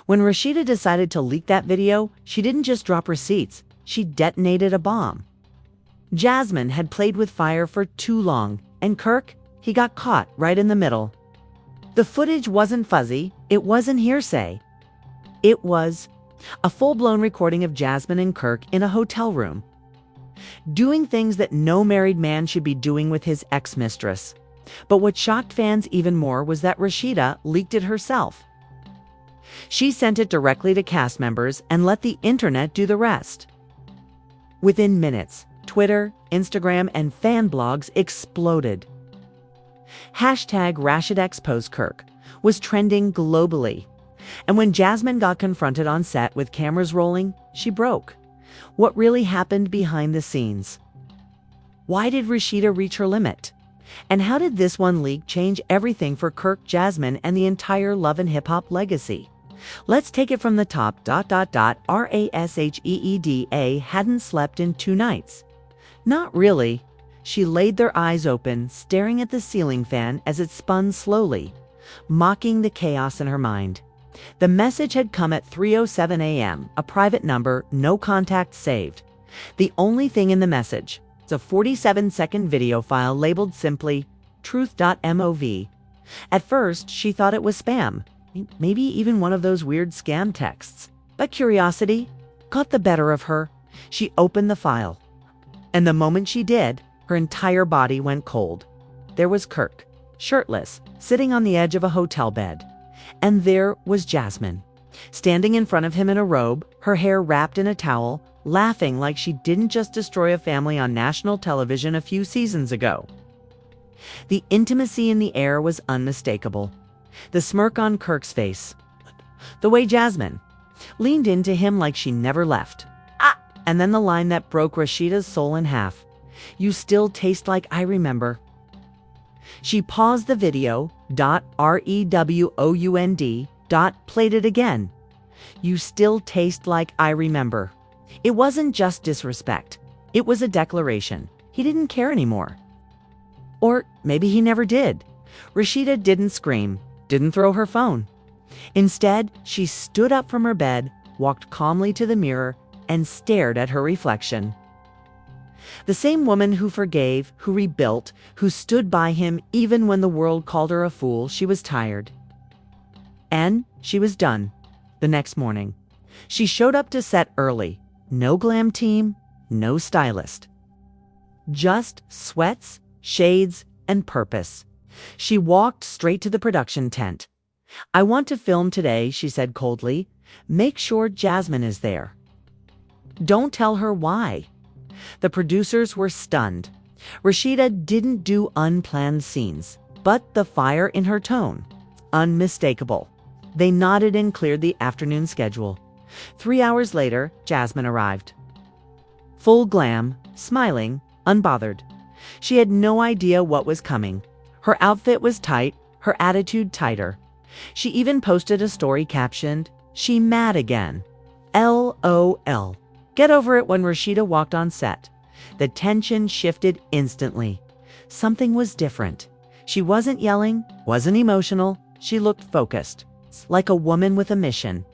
When Rashida decided to leak that video, she didn't just drop receipts, she detonated a bomb. Jasmine had played with fire for too long, and Kirk, he got caught right in the middle. The footage wasn't fuzzy, it wasn't hearsay. It was a full-blown recording of Jasmine and Kirk in a hotel room, doing things that no married man should be doing with his ex-mistress. But what shocked fans even more was that Rashida leaked it herself. She sent it directly to cast members and let the internet do the rest. Within minutes, Twitter, Instagram, and fan blogs exploded. #RashidXPoseKirk was trending globally. And when Jasmine got confronted on set with cameras rolling, she broke. What really happened behind the scenes? Why did Rashida reach her limit? And how did this one leak change everything for Kirk, Jasmine, and the entire Love and Hip Hop legacy? Let's take it from the top. Rasheeda hadn't slept in 2 nights. Not really. She laid their eyes open, staring at the ceiling fan as it spun slowly, mocking the chaos in her mind. The message had come at 3:07 a.m., a private number, no contact saved. The only thing in the message, it's a 47-second video file labeled simply truth.mov. At first, she thought it was spam, maybe even one of those weird scam texts. But curiosity got the better of her. She opened the file. And the moment she did, her entire body went cold. There was Kirk, shirtless, sitting on the edge of a hotel bed. And there was Jasmine, standing in front of him in a robe, her hair wrapped in a towel, laughing like she didn't just destroy a family on national television a few seasons ago. The intimacy in the air was unmistakable. The smirk on Kirk's face. The way Jasmine leaned into him like she never left. And then the line that broke Rashida's soul in half. "You still taste like I remember." She paused the video, REWOUND, played it again. "You still taste like I remember." It wasn't just disrespect. It was a declaration. He didn't care anymore. Or maybe he never did. Rashida didn't scream, didn't throw her phone. Instead, she stood up from her bed, walked calmly to the mirror, and stared at her reflection. The same woman who forgave, who rebuilt, who stood by him even when the world called her a fool. She was tired. And she was done. The next morning, she showed up to set early. No glam team, no stylist. Just sweats, shades, and purpose. She walked straight to the production tent. "I want to film today," she said coldly. "Make sure Jasmine is there." Don't tell her why. The producers were stunned. Rashida didn't do unplanned scenes, but the fire in her tone, unmistakable. They nodded and cleared the afternoon schedule. 3 hours later, Jasmine arrived. Full glam, smiling, unbothered. She had no idea what was coming. Her outfit was tight, her attitude tighter. She even posted a story captioned, "She mad again. LOL. Get over it." When Rashida walked on set, the tension shifted instantly. Something was different. She wasn't yelling, wasn't emotional. She looked focused, like a woman with a mission.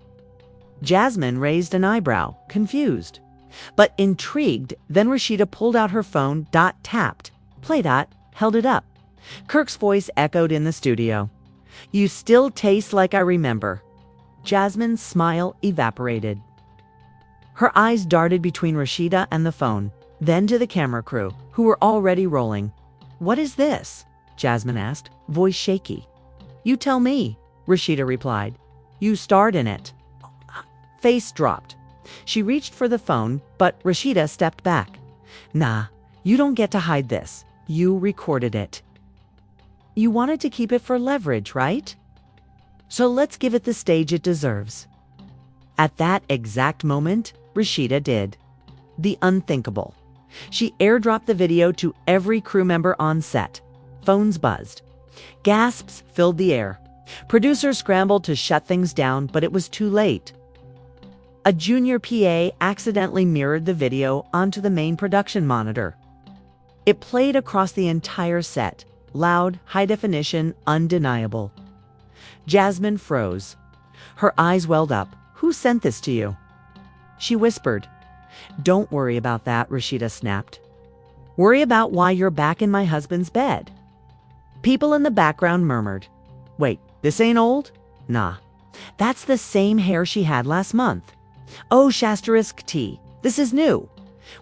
Jasmine raised an eyebrow, confused, but intrigued. Then Rashida pulled out her phone, tapped, play, held it up. Kirk's voice echoed in the studio. "You still taste like I remember." Jasmine's smile evaporated. Her eyes darted between Rashida and the phone, then to the camera crew, who were already rolling. "What is this?" Jasmine asked, voice shaky. "You tell me," Rashida replied. "You starred in it." Face dropped. She reached for the phone, but Rashida stepped back. "Nah, you don't get to hide this. You recorded it. You wanted to keep it for leverage, right? So let's give it the stage it deserves." At that exact moment, Rashida did the unthinkable. She airdropped the video to every crew member on set. Phones buzzed. Gasps filled the air. Producers scrambled to shut things down, but it was too late. A junior PA accidentally mirrored the video onto the main production monitor. It played across the entire set, loud, high definition, undeniable. Jasmine froze. Her eyes welled up. "Who sent this to you?" She whispered. "Don't worry about that," Rashida snapped. "Worry about why you're back in my husband's bed." People in the background murmured. "Wait, this ain't old?" "Nah. That's the same hair she had last month." "Oh, *T. This is new."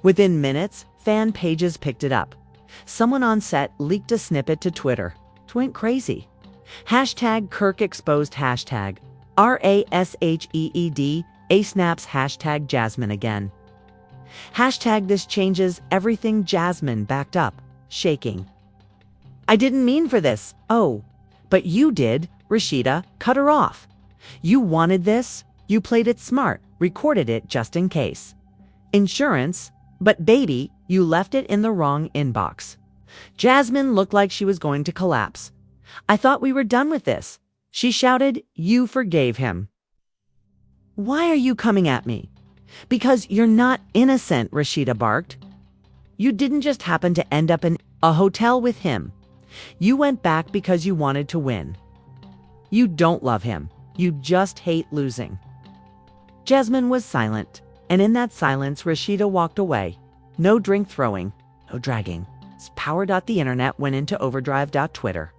Within minutes, fan pages picked it up. Someone on set leaked a snippet to Twitter. It went crazy. Hashtag Kirk exposed, hashtag RASHEED, A snaps, hashtag Jasmine again. Hashtag this changes everything, Jasmine backed up, shaking. "I didn't mean for this." "Oh, but you did." Rashida, cut her off. "You wanted this. You played it smart, recorded it just in case. Insurance, but baby, you left it in the wrong inbox." Jasmine looked like she was going to collapse. "I thought we were done with this." She shouted. "You forgave him." "Why are you coming at me?" "Because you're not innocent," Rashida barked. "You didn't just happen to end up in a hotel with him. You went back because you wanted to win. You don't love him. You just hate losing." Jasmine was silent, and in that silence, Rashida walked away. No drink throwing, no dragging. Power. The internet went into overdrive. Twitter.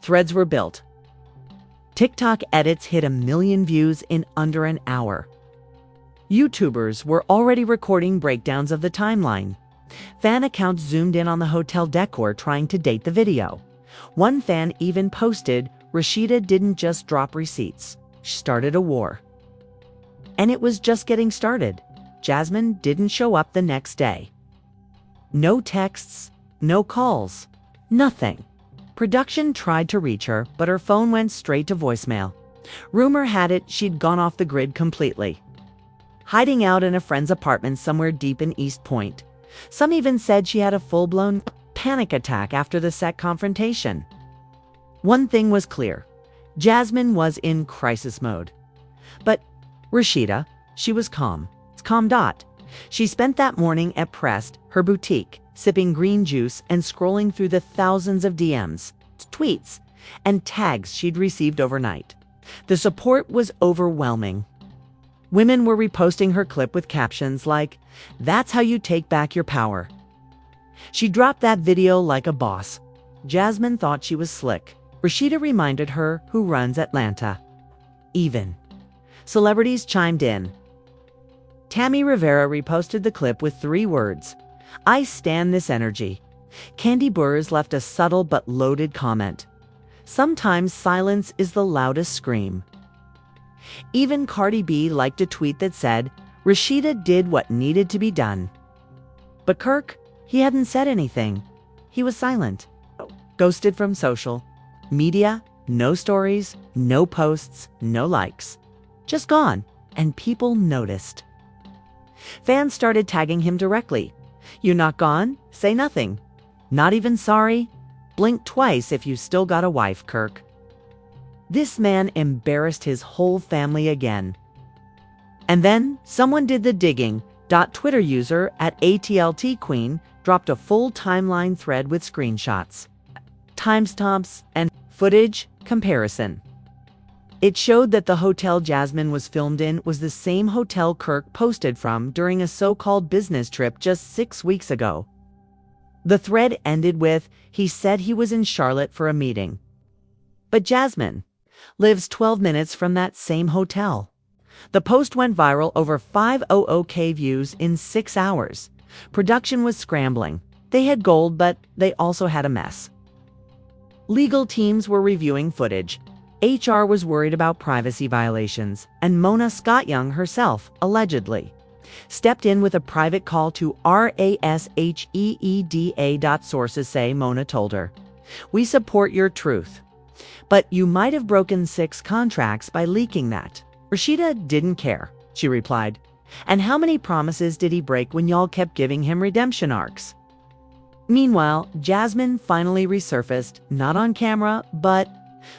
Threads were built. TikTok edits hit 1 million views in under an hour. YouTubers were already recording breakdowns of the timeline. Fan accounts zoomed in on the hotel decor trying to date the video. One fan even posted, "Rashida didn't just drop receipts. She started a war." And it was just getting started. Jasmine didn't show up the next day. No texts, no calls, nothing. Production tried to reach her, but her phone went straight to voicemail. Rumor had it she'd gone off the grid completely, hiding out in a friend's apartment somewhere deep in East Point. Some even said she had a full-blown panic attack after the set confrontation. One thing was clear. Jasmine was in crisis mode. But Rashida, she was calm. It's calm. She spent that morning at Pressed, her boutique, sipping green juice and scrolling through the thousands of DMs, tweets, and tags she'd received overnight. The support was overwhelming. Women were reposting her clip with captions like, "That's how you take back your power." She dropped that video like a boss. Jasmine thought she was slick. Rashida reminded her who runs Atlanta. Even. Celebrities chimed in. Tammy Rivera reposted the clip with 3 words, "I stand this energy." Candy Burrs left a subtle but loaded comment. "Sometimes silence is the loudest scream." Even Cardi B liked a tweet that said, "Rashida did what needed to be done." But Kirk, he hadn't said anything. He was silent. Ghosted from social media, no stories, no posts, no likes. Just gone, and people noticed. Fans started tagging him directly. "You not gone? Say nothing. Not even sorry? Blink twice if you still got a wife, Kirk." This man embarrassed his whole family again. And then someone did the digging. Twitter user @ATLTQueen dropped a full timeline thread with screenshots, timestamps, and footage comparison. It showed that the hotel Jasmine was filmed in was the same hotel Kirk posted from during a so-called business trip just 6 weeks ago. The thread ended with, "He said he was in Charlotte for a meeting." But Jasmine lives 12 minutes from that same hotel. The post went viral, over 500K views in 6 hours. Production was scrambling. They had gold, but they also had a mess. Legal teams were reviewing footage. HR was worried about privacy violations, and Mona Scott-Young herself, allegedly, stepped in with a private call to RASHEEDA. Sources say Mona told her, "We support your truth, but you might have broken 6 contracts by leaking that." Rashida didn't care, she replied. "And how many promises did he break when y'all kept giving him redemption arcs?" Meanwhile, Jasmine finally resurfaced, not on camera, but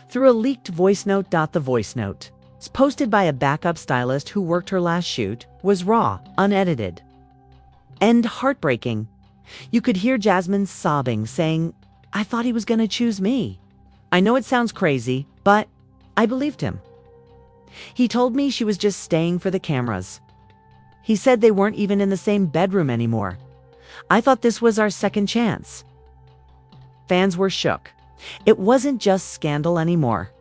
through a leaked voice note. The voice note, posted by a backup stylist who worked her last shoot, was raw, unedited, and heartbreaking. You could hear Jasmine sobbing, saying, "I thought he was going to choose me. I know it sounds crazy, but I believed him." He told me she was just staying for the cameras. He said they weren't even in the same bedroom anymore. I thought this was our second chance." Fans were shook. It wasn't just scandal anymore.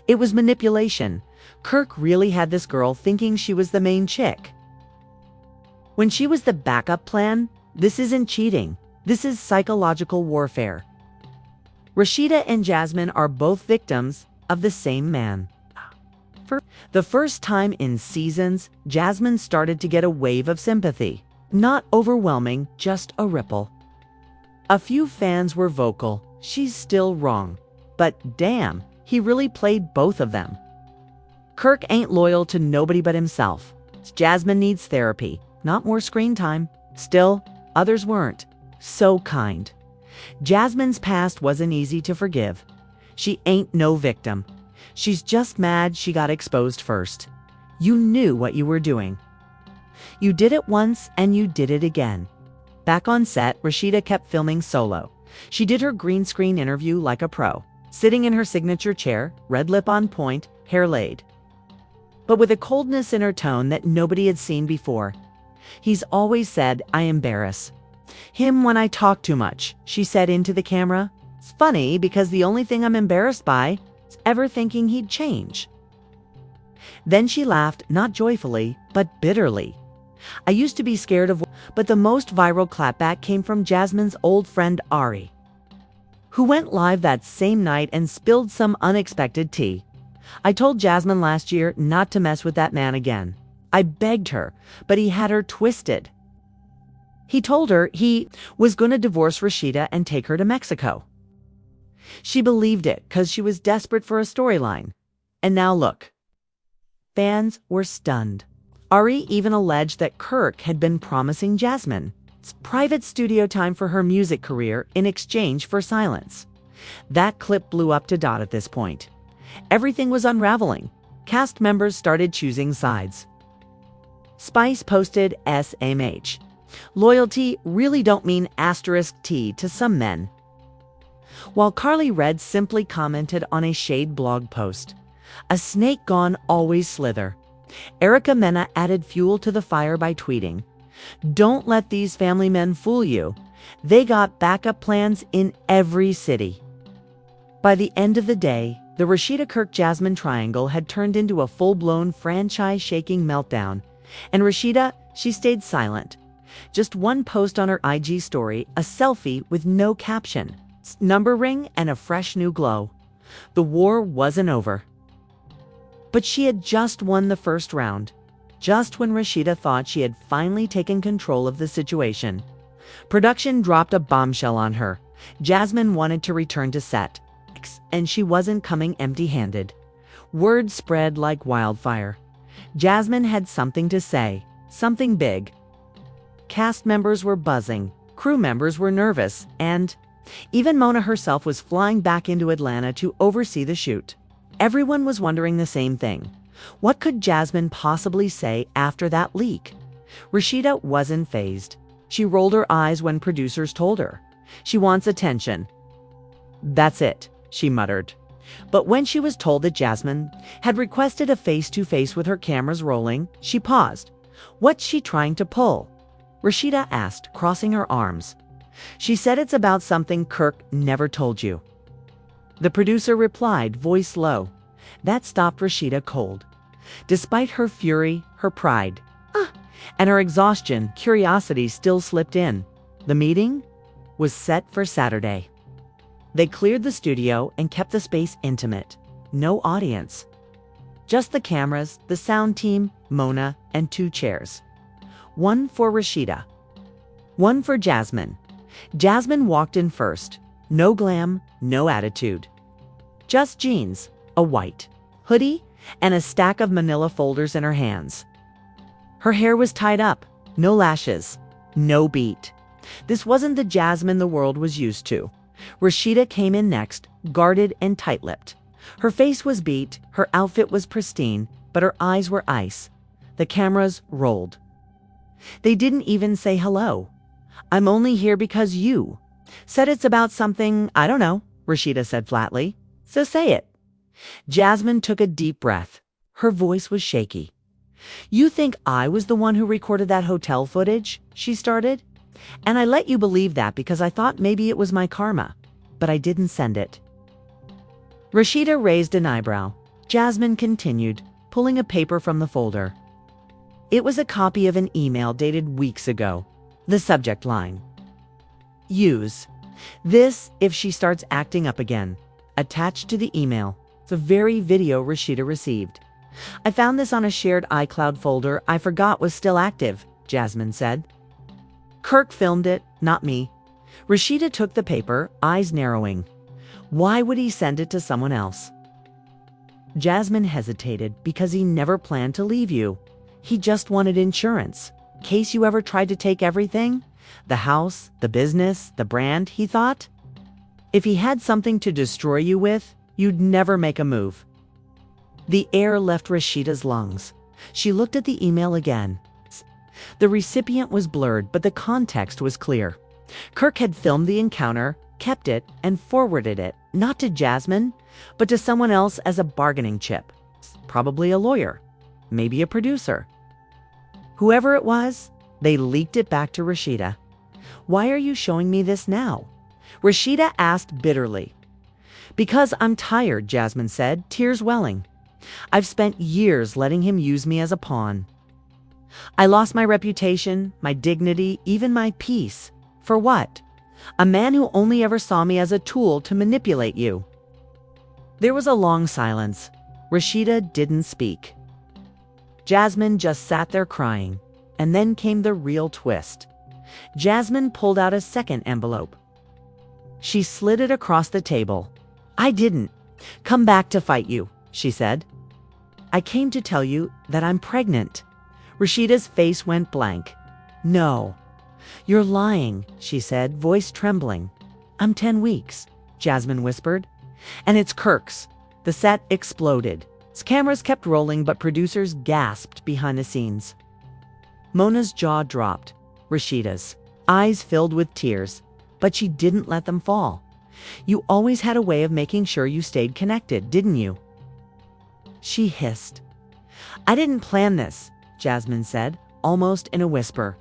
It was manipulation. Kirk really had this girl thinking she was the main chick. When she was the backup plan, this isn't cheating. This is psychological warfare. Rashida and Jasmine are both victims of the same man. For the first time in seasons, Jasmine started to get a wave of sympathy. Not overwhelming, just a ripple. A few fans were vocal. She's still wrong. But damn, he really played both of them. Kirk ain't loyal to nobody but himself. Jasmine needs therapy, not more screen time. Still, others weren't. So kind. Jasmine's past wasn't easy to forgive. She ain't no victim. She's just mad she got exposed first. You knew what you were doing. You did it once and you did it again. Back on set, Rashida kept filming solo. She did her green screen interview like a pro, sitting in her signature chair, red lip on point, hair laid. But with a coldness in her tone that nobody had seen before. "He's always said I embarrass him when I talk too much," she said into the camera. "It's funny because the only thing I'm embarrassed by is ever thinking he'd change." Then she laughed, not joyfully, but bitterly. "I used to be scared of," but the most viral clapback came from Jasmine's old friend Ari, who went live that same night and spilled some unexpected tea. "I told Jasmine last year not to mess with that man again. I begged her, but he had her twisted. He told her he was going to divorce Rashida and take her to Mexico. She believed it because she was desperate for a storyline. And now look." Fans were stunned. Ari even alleged that Kirk had been promising Jasmine private studio time for her music career in exchange for silence. That clip blew up to dot at this point. Everything was unraveling. Cast members started choosing sides. Spice posted SMH. "Loyalty really don't mean *T to some men." While Carly Red simply commented on a Shade blog post, "A snake gone always slither." Erica Mena added fuel to the fire by tweeting, "Don't let these family men fool you. They got backup plans in every city." By the end of the day, the Rashida Kirk Jasmine triangle had turned into a full-blown franchise-shaking meltdown. And Rashida, she stayed silent. Just one post on her IG story, a selfie with no caption, number ring, and a fresh new glow. The war wasn't over. But she had just won the first round. Just when Rashida thought she had finally taken control of the situation, production dropped a bombshell on her. Jasmine wanted to return to set, and she wasn't coming empty-handed. Word spread like wildfire. Jasmine had something to say, something big. Cast members were buzzing, crew members were nervous, and even Mona herself was flying back into Atlanta to oversee the shoot. Everyone was wondering the same thing. What could Jasmine possibly say after that leak? Rashida wasn't fazed. She rolled her eyes when producers told her. "She wants attention." "That's it," she muttered. But when she was told that Jasmine had requested a face-to-face with her cameras rolling, she paused. "What's she trying to pull?" Rashida asked, crossing her arms. "She said it's about something Kirk never told you." The producer replied, voice low. That stopped Rashida cold. Despite her fury, her pride, and her exhaustion, curiosity still slipped in. The meeting was set for Saturday. They cleared the studio and kept the space intimate. No audience. Just the cameras, the sound team, Mona, and 2 chairs. One for Rashida. One for Jasmine. Jasmine walked in first. No glam, no attitude. Just jeans, a white hoodie, and a stack of manila folders in her hands. Her hair was tied up, no lashes, no beat. This wasn't the Jasmine the world was used to. Rashida came in next, guarded and tight-lipped. Her face was beat, her outfit was pristine, but her eyes were ice. The cameras rolled. They didn't even say hello. "I'm only here because you said it's about something, I don't know," Rashida said flatly. "So say it." Jasmine took a deep breath. Her voice was shaky. "You think I was the one who recorded that hotel footage?" she started. "And I let you believe that because I thought maybe it was my karma. But I didn't send it." Rashida raised an eyebrow. Jasmine continued, pulling a paper from the folder. It was a copy of an email dated weeks ago. The subject line: "Use this if she starts acting up again." Attached to the email, the very video Rashida received. "I found this on a shared iCloud folder I forgot was still active," Jasmine said. "Kirk filmed it, not me." Rashida took the paper, eyes narrowing. Why would he send it to someone else? Jasmine hesitated because he never planned to leave you. He just wanted insurance. In case you ever tried to take everything. The house, the business, the brand, he thought. If he had something to destroy you with, you'd never make a move. The air left Rashida's lungs. She looked at the email again. The recipient was blurred, but the context was clear. Kirk had filmed the encounter, kept it, and forwarded it, not to Jasmine, but to someone else as a bargaining chip. Probably a lawyer, maybe a producer. Whoever it was, they leaked it back to Rashida. "Why are you showing me this now?" Rashida asked bitterly. "Because I'm tired," Jasmine said, tears welling. "I've spent years letting him use me as a pawn. I lost my reputation, my dignity, even my peace. For what? A man who only ever saw me as a tool to manipulate you." There was a long silence. Rashida didn't speak. Jasmine just sat there crying, and then came the real twist. Jasmine pulled out a second envelope. She slid it across the table. "I didn't come back to fight you," she said. "I came to tell you that I'm pregnant." Rashida's face went blank. "No. You're lying," she said, voice trembling. "I'm 10 weeks," Jasmine whispered. "And it's Kirk's." The set exploded. Its cameras kept rolling, but producers gasped behind the scenes. Mona's jaw dropped. Rashida's eyes filled with tears, but she didn't let them fall. "You always had a way of making sure you stayed connected, didn't you?" She hissed. "I didn't plan this," Jasmine said, almost in a whisper.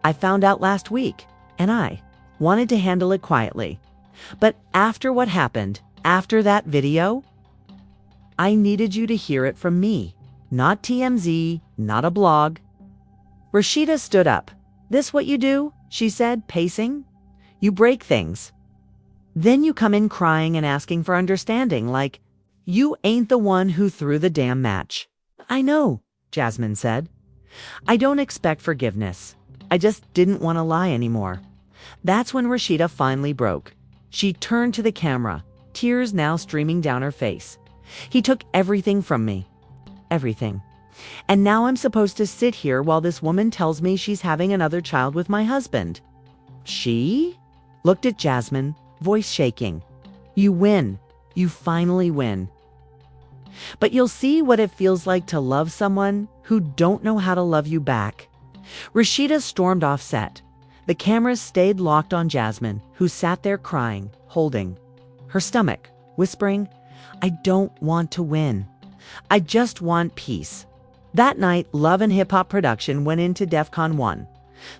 "I found out last week, and I wanted to handle it quietly. But after what happened, after that video, I needed you to hear it from me, not TMZ, not a blog." Rashida stood up. "This what you do?" she said, pacing. "You break things. Then you come in crying and asking for understanding, like you ain't the one who threw the damn match." "I know," Jasmine said. "I don't expect forgiveness. I just didn't want to lie anymore." That's when Rashida finally broke. She turned to the camera, tears now streaming down her face. "He took everything from me. Everything. And now I'm supposed to sit here while this woman tells me she's having another child with my husband." She looked at Jasmine, voice shaking. "You win. You finally win. But you'll see what it feels like to love someone who don't know how to love you back." Rashida stormed off set. The cameras stayed locked on Jasmine, who sat there crying, holding her stomach, whispering, "I don't want to win. I just want peace." That night, Love and Hip Hop production went into DEFCON 1.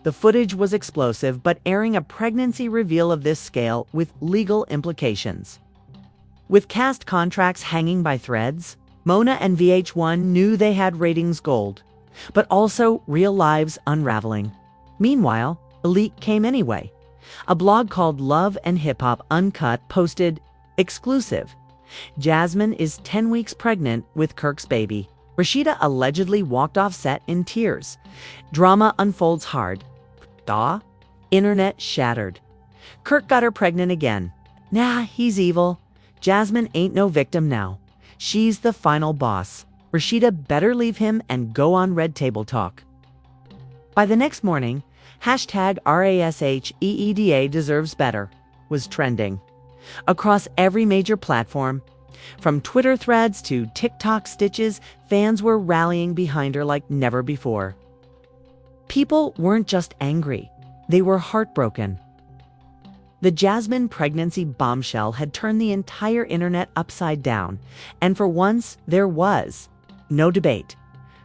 The footage was explosive, but airing a pregnancy reveal of this scale with legal implications. With cast contracts hanging by threads, Mona and VH1 knew they had ratings gold, but also real lives unraveling. Meanwhile, a leak came anyway. A blog called Love and Hip Hop Uncut posted, "Exclusive. Jasmine is 10 weeks pregnant with Kirk's baby." Rashida allegedly walked off set in tears. Drama unfolds hard. Internet shattered. Kirk got her pregnant again. Nah, he's evil. Jasmine ain't no victim now. She's the final boss. Rashida better leave him and go on Red Table Talk. By the next morning, #RASHEEDA deserves better was trending. Across every major platform, from Twitter threads to TikTok stitches, fans were rallying behind her like never before. People weren't just angry, they were heartbroken. The Jasmine pregnancy bombshell had turned the entire internet upside down, and for once, there was No debate.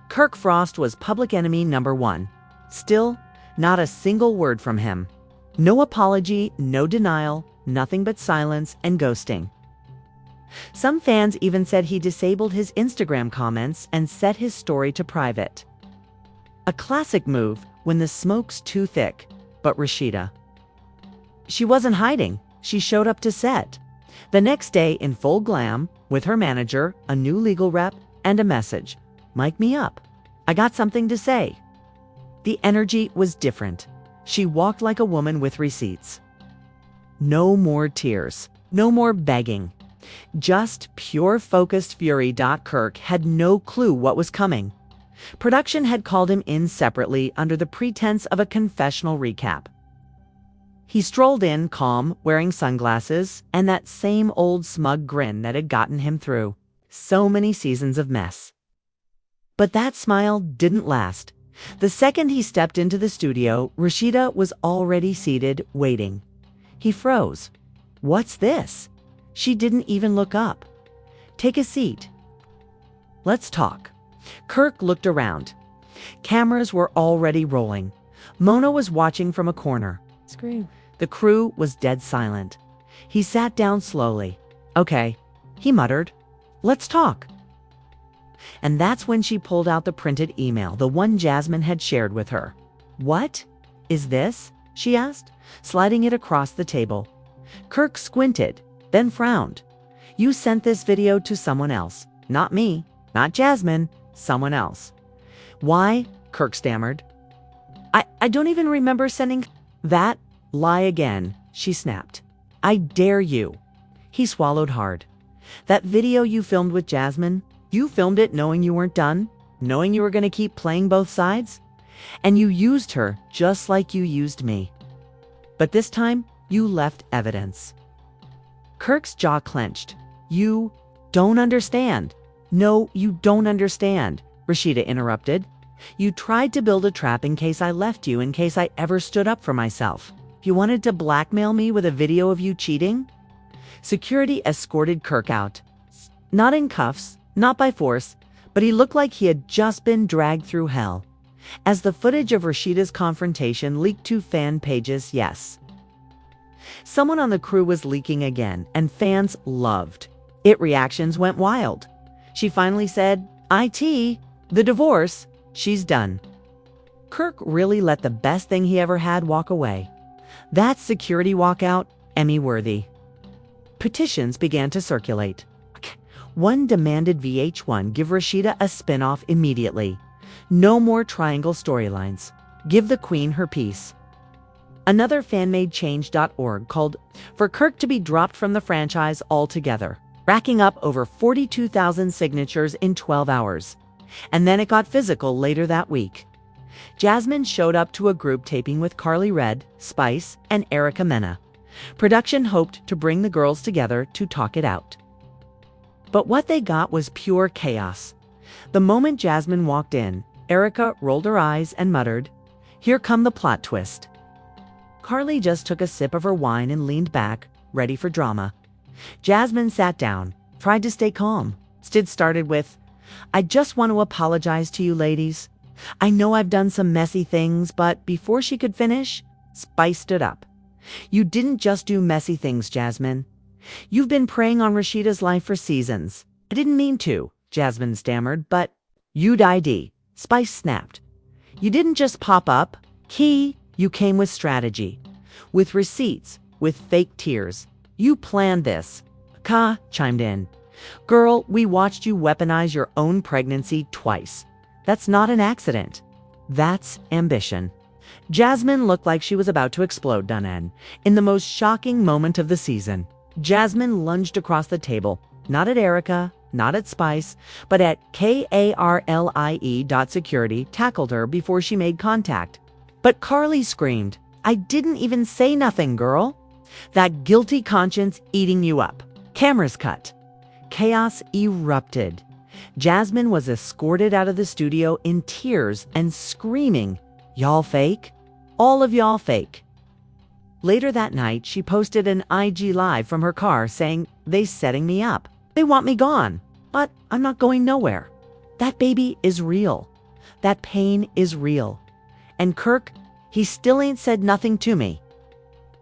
Kirk Frost was public enemy number one. Still, not a single word from him. No apology, no denial, nothing but silence and ghosting. Some fans even said he disabled his Instagram comments and set his story to private. A classic move when the smoke's too thick, but Rashida. She wasn't hiding. She showed up to set. The next day in full glam, with her manager, a new legal rep, and a message. Mic me up. I got something to say. The energy was different. She walked like a woman with receipts. No more tears. No more begging. Just pure focused fury. Kirk had no clue what was coming. Production had called him in separately under the pretense of a confessional recap. He strolled in calm, wearing sunglasses, and that same old smug grin that had gotten him through so many seasons of mess. But that smile didn't last. The second he stepped into the studio, Rashida was already seated, waiting. He froze. What's this? She didn't even look up. Take a seat. Let's talk. Kirk looked around. Cameras were already rolling. Mona was watching from a corner. Scream. The crew was dead silent. He sat down slowly. Okay, he muttered. Let's talk. And that's when she pulled out the printed email, the one Jasmine had shared with her. What is this? She asked, sliding it across the table. Kirk squinted, then frowned. You sent this video to someone else. Not me, not Jasmine, someone else. Why? Kirk stammered. I don't even remember sending that. Lie again, she snapped. I dare you. He swallowed hard. That video you filmed with Jasmine, you filmed it knowing you weren't done, knowing you were going to keep playing both sides, and you used her just like you used me. But this time, you left evidence. Kirk's jaw clenched. You don't understand. No, you don't understand, Rashida interrupted. You tried to build a trap in case I left you, in case I ever stood up for myself. You wanted to blackmail me with a video of you cheating? Security escorted Kirk out. Not in cuffs, not by force, but he looked like he had just been dragged through hell. As the footage of Rashida's confrontation leaked to fan pages, yes. Someone on the crew was leaking again, and fans loved. It reactions went wild. She finally said, IT, the divorce, she's done. Kirk really let the best thing he ever had walk away. That security walkout, Emmy-worthy. Petitions began to circulate. One demanded VH1 give Rashida a spin-off immediately. No more triangle storylines. Give the queen her peace. Another fan-made change.org called for Kirk to be dropped from the franchise altogether, racking up over 42,000 signatures in 12 hours. And then it got physical later that week. Jasmine showed up to a group taping with Carly Red, Spice, and Erica Mena. Production hoped to bring the girls together to talk it out. But what they got was pure chaos. The moment Jasmine walked in, Erica rolled her eyes and muttered, "Here come the plot twist." Carly just took a sip of her wine and leaned back, ready for drama. Jasmine sat down, tried to stay calm. Instead started with, "I just want to apologize to you ladies. I know I've done some messy things," but before she could finish, Spice stood up. "You didn't just do messy things, Jasmine. You've been preying on Rashida's life for seasons." "I didn't mean to," Jasmine stammered, "but you'd ID." Spice snapped. "You didn't just pop up. You came with strategy. With receipts, with fake tears. You planned this." Ka chimed in. "Girl, we watched you weaponize your own pregnancy twice. That's not an accident. That's ambition." Jasmine looked like she was about to explode, Dunan. In the most shocking moment of the season, Jasmine lunged across the table, not at Erica, not at Spice, but at Karlie. Tackled her before she made contact. But Carly screamed, "I didn't even say nothing, girl." That guilty conscience eating you up. Cameras cut. Chaos erupted. Jasmine was escorted out of the studio in tears and screaming, "Y'all fake? All of y'all fake." Later that night, she posted an IG live from her car saying, "They setting me up. They want me gone, but I'm not going nowhere." That baby is real. That pain is real. And Kirk, he still ain't said nothing to me.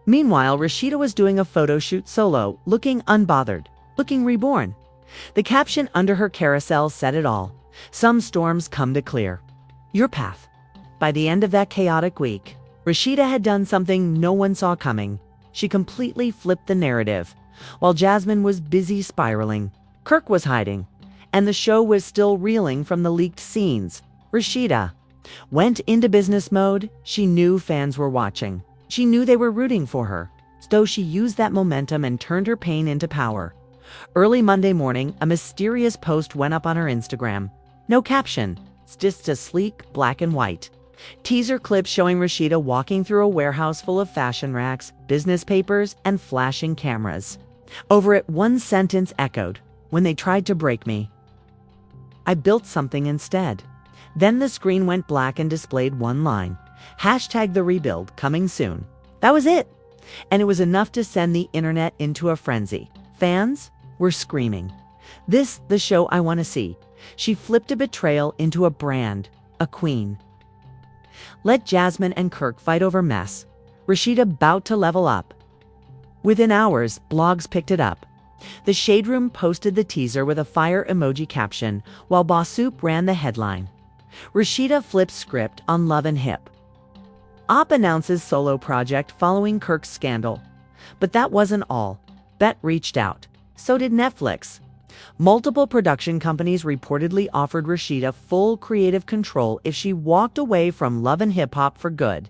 Meanwhile, Rashida was doing a photo shoot solo, looking unbothered, looking reborn. The caption under her carousel said it all. Some storms come to clear. Your path. By the end of that chaotic week, Rashida had done something no one saw coming. She completely flipped the narrative. While Jasmine was busy spiraling, Kirk was hiding, and the show was still reeling from the leaked scenes. Rashida went into business mode. She knew fans were watching. She knew they were rooting for her, so she used that momentum and turned her pain into power. Early Monday morning, a mysterious post went up on her Instagram. No caption, just a sleek black and white teaser clip showing Rashida walking through a warehouse full of fashion racks, business papers, and flashing cameras. Over it, one sentence echoed, "When they tried to break me, I built something instead." Then the screen went black and displayed one line, #the rebuild coming soon. That was it. And it was enough to send the internet into a frenzy. Fans were screaming, "This, the show I want to see." She flipped a betrayal into a brand, a queen. Let Jasmine and Kirk fight over mess. Rashida about to level up. Within hours, blogs picked it up. The Shade Room posted the teaser with a fire emoji caption, while Bossoup ran the headline. Rashida flips script on Love and Hip. Op announces solo project following Kirk's scandal. But that wasn't all. Bet reached out. So did Netflix. Multiple production companies reportedly offered Rashida full creative control if she walked away from Love and Hip Hop for good.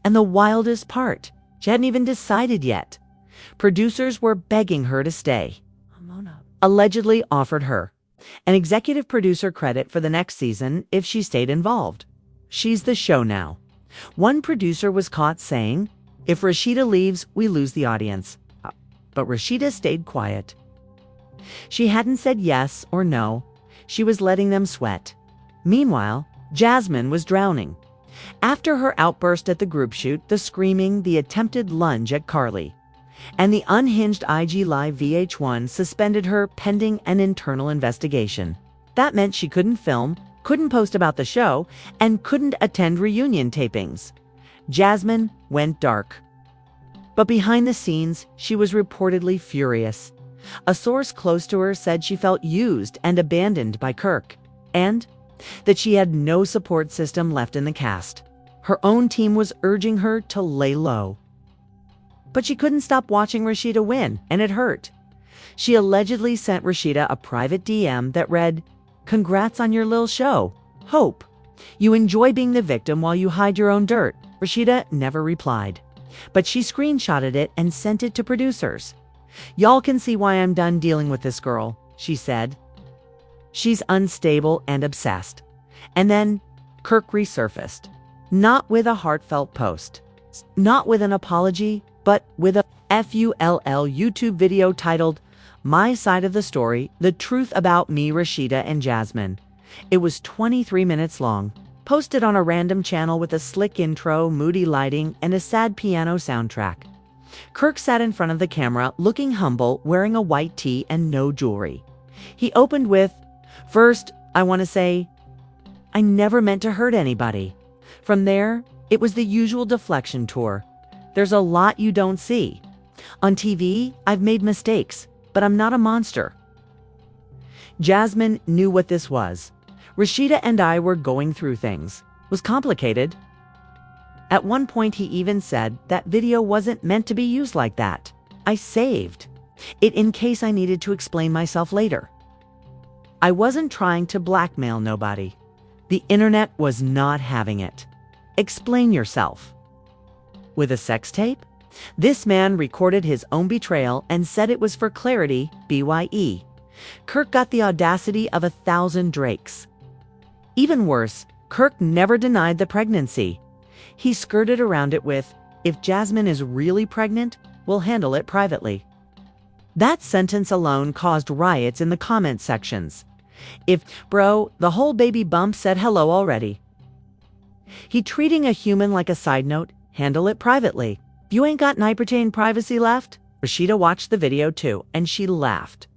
And the wildest part, she hadn't even decided yet. Producers were begging her to stay. Allegedly offered her an executive producer credit for the next season if she stayed involved. She's the show now. One producer was caught saying, "If Rashida leaves, we lose the audience." But Rashida stayed quiet. She hadn't said yes or no. She was letting them sweat. Meanwhile, Jasmine was drowning. After her outburst at the group shoot, the screaming, the attempted lunge at Carly, and the unhinged IG Live VH1 suspended her pending an internal investigation. That meant she couldn't film, couldn't post about the show, and couldn't attend reunion tapings. Jasmine went dark. But behind the scenes, she was reportedly furious. A source close to her said she felt used and abandoned by Kirk, and that she had no support system left in the cast. Her own team was urging her to lay low. But she couldn't stop watching Rashida win, and it hurt. She allegedly sent Rashida a private DM that read, "Congrats on your lil show. Hope you enjoy being the victim while you hide your own dirt." Rashida never replied, but she screenshotted it and sent it to producers. "Y'all can see why I'm done dealing with this girl," she said. "She's unstable and obsessed." And then Kirk resurfaced, not with a heartfelt post, not with an apology, but with a FULL YouTube video titled, "My Side of the Story, The Truth About Me, Rashida and Jasmine." It was 23 minutes long, posted on a random channel with a slick intro, moody lighting, and a sad piano soundtrack. Kirk sat in front of the camera, looking humble, wearing a white tee and no jewelry. He opened with, "First, I want to say, I never meant to hurt anybody." From there, it was the usual deflection tour. "There's a lot you don't see. On TV, I've made mistakes, but I'm not a monster." Jasmine knew what this was. Rashida and I were going through things. It was complicated. At one point, he even said that video wasn't meant to be used like that. I saved it in case I needed to explain myself later. I wasn't trying to blackmail nobody. The internet was not having it. Explain yourself. With a sex tape? This man recorded his own betrayal and said it was for clarity, BYE. Kirk got the audacity of 1,000 Drakes. Even worse, Kirk never denied the pregnancy. He skirted around it with, "If Jasmine is really pregnant, we'll handle it privately." That sentence alone caused riots in the comment sections. Bro, the whole baby bump said hello already. He treating a human like a side note, handle it privately. You ain't got Nypertain privacy left? Rashida watched the video too, and she laughed.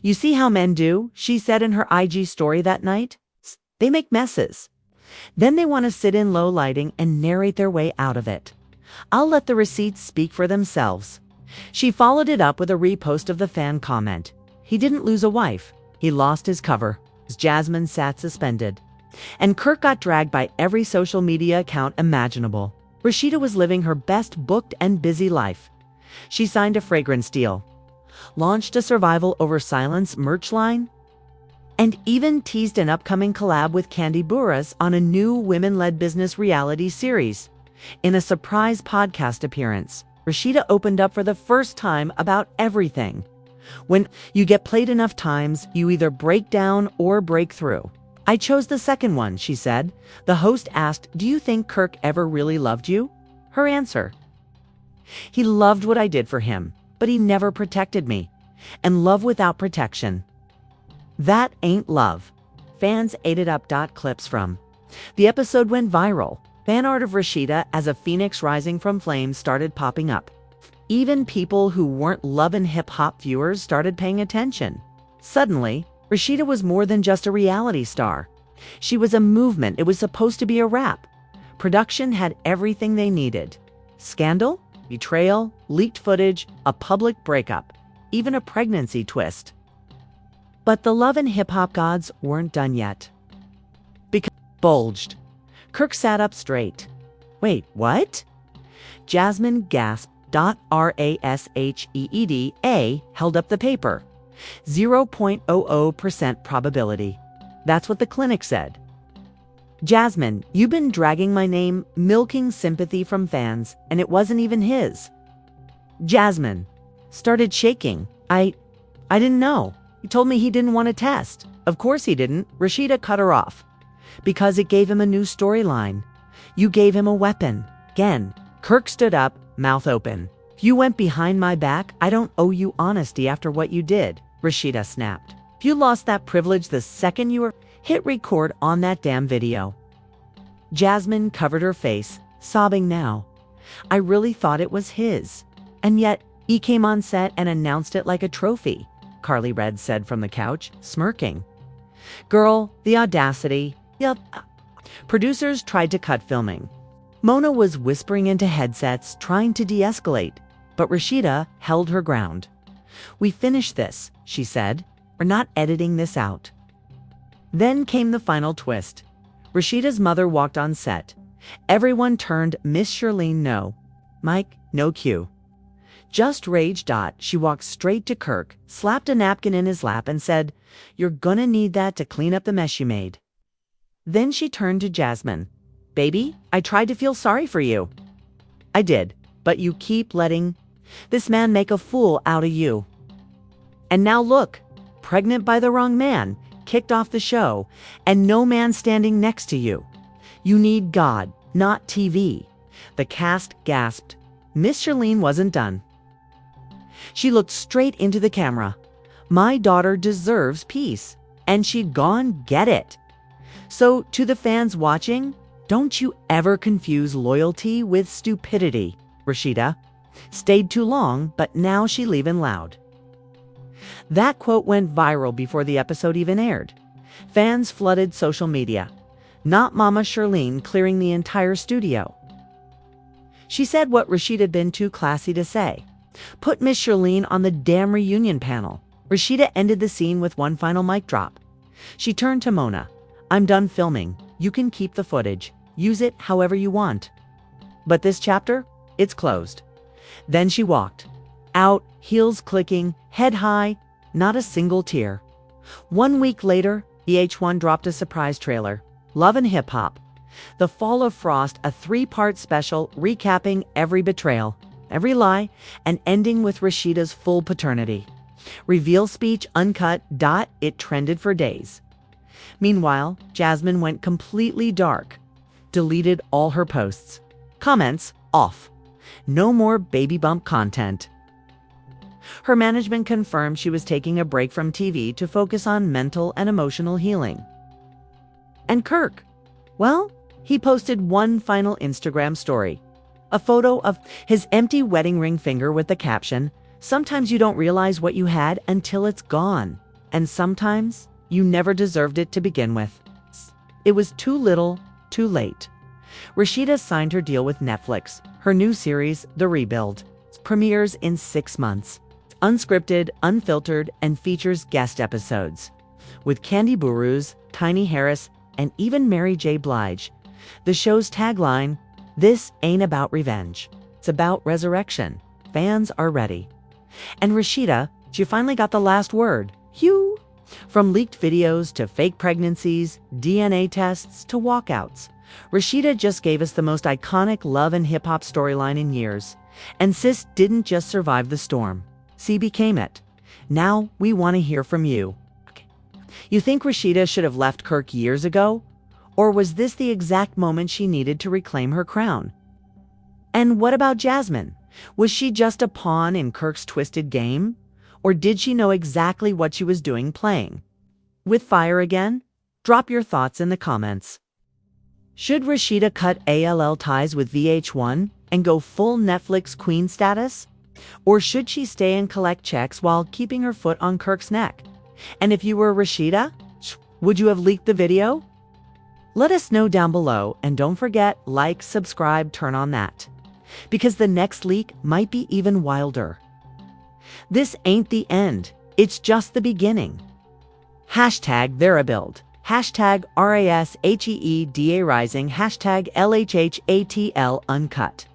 "You see how men do," she said in her IG story that night. They make messes. Then they want to sit in low lighting and narrate their way out of it. I'll let the receipts speak for themselves. She followed it up with a repost of the fan comment. He didn't lose a wife. He lost his cover. Jasmine sat suspended. And Kirk got dragged by every social media account imaginable. Rashida was living her best booked and busy life. She signed a fragrance deal, launched a survival over silence merch line, and even teased an upcoming collab with Candy Burras on a new women-led business reality series. In a surprise podcast appearance, Rashida opened up for the first time about everything. When you get played enough times, you either break down or break through. I chose the second one, she said. The host asked, "Do you think Kirk ever really loved you?" Her answer: "He loved what I did for him, but he never protected me. And love without protection, that ain't love." Fans ate it up. Clips from the episode went viral. Fan art of Rashida as a phoenix rising from flames started popping up. Even people who weren't Love and Hip Hop viewers started paying attention. Suddenly, Rashida was more than just a reality star. She was a movement. It was supposed to be a rap. Production had everything they needed. Scandal, betrayal, leaked footage, a public breakup, even a pregnancy twist. But the Love and Hip Hop gods weren't done yet. Because bulged. Kirk sat up straight. "Wait, what?" Jasmine gasped. Rasheeda held up the paper. 0.00% probability. That's what the clinic said. "Jasmine, you've been dragging my name, milking sympathy from fans, and it wasn't even his." Jasmine started shaking. I didn't know. He told me he didn't want to test." "Of course he didn't." Rashida cut her off. "Because it gave him a new storyline. You gave him a weapon." Again, Kirk stood up, mouth open. "If you went behind my back, I don't owe you honesty after what you did," Rashida snapped. "If you lost that privilege the second you were hit record on that damn video." Jasmine covered her face, sobbing now. "I really thought it was his. And yet, he came on set and announced it like a trophy," Carly Red said from the couch, smirking. "Girl, the audacity." Yep. Producers tried to cut filming. Mona was whispering into headsets, trying to de-escalate, but Rashida held her ground. "We finished this," she said. "We're not editing this out." Then came the final twist. Rashida's mother walked on set. Everyone turned Miss Shirlene no. Mike, no cue. Just rage. She walked straight to Kirk, slapped a napkin in his lap and said, "You're gonna need that to clean up the mess you made." Then she turned to Jasmine. "Baby, I tried to feel sorry for you." "I did, but you keep letting this man make a fool out of you. And now look, pregnant by the wrong man, kicked off the show, and no man standing next to you. You need God, not TV." The cast gasped. Miss Shirlene wasn't done. She looked straight into the camera. "My daughter deserves peace, and she'd gone get it. So to the fans watching, don't you ever confuse loyalty with stupidity." Rashida stayed too long, but now she leaving loud. That quote went viral before the episode even aired. Fans flooded social media. Not Mama Shirlene clearing the entire studio. She said what Rashida had been too classy to say. Put Miss Shirlene on the damn reunion panel. Rashida ended the scene with one final mic drop. She turned to Mona. "I'm done filming. You can keep the footage. Use it however you want. But this chapter, it's closed." Then she walked out, heels clicking, head high, not a single tear. 1 week later, VH1 dropped a surprise trailer, Love and Hip Hop, The Fall of Frost, a 3-part special recapping every betrayal, every lie, and ending with Rashida's full paternity. Reveal speech uncut. It trended for days. Meanwhile, Jasmine went completely dark, deleted all her posts. Comments off. No more baby bump content. Her management confirmed she was taking a break from TV to focus on mental and emotional healing. And Kirk? Well, he posted one final Instagram story. A photo of his empty wedding ring finger with the caption, "Sometimes you don't realize what you had until it's gone. And sometimes you never deserved it to begin with." it was too little, too late. Rashida signed her deal with Netflix. Her new series, The Rebuild, premieres in 6 months. Unscripted, unfiltered, and features guest episodes. With Candy Burus, Tiny Harris, and even Mary J. Blige. The show's tagline, "This ain't about revenge. It's about resurrection." Fans are ready. And Rashida, she finally got the last word. Phew! From leaked videos to fake pregnancies, DNA tests to walkouts. Rashida just gave us the most iconic love and hip-hop storyline in years. And sis didn't just survive the storm. She became it. Now we want to hear from you. You think Rashida should have left Kirk years ago? Or was this the exact moment she needed to reclaim her crown? And what about Jasmine? Was she just a pawn in Kirk's twisted game? Or did she know exactly what she was doing playing? With fire again? Drop your thoughts in the comments. Should Rashida cut ALL ties with VH1 and go full Netflix queen status? Or should she stay and collect checks while keeping her foot on Kirk's neck? And if you were Rashida, would you have leaked the video? Let us know down below, and don't forget, like, subscribe, turn on that. Because the next leak might be even wilder. This ain't the end, it's just the beginning. Hashtag #TheRebuild. Hashtag RASHEEDA Rising. Hashtag LHHATL Uncut.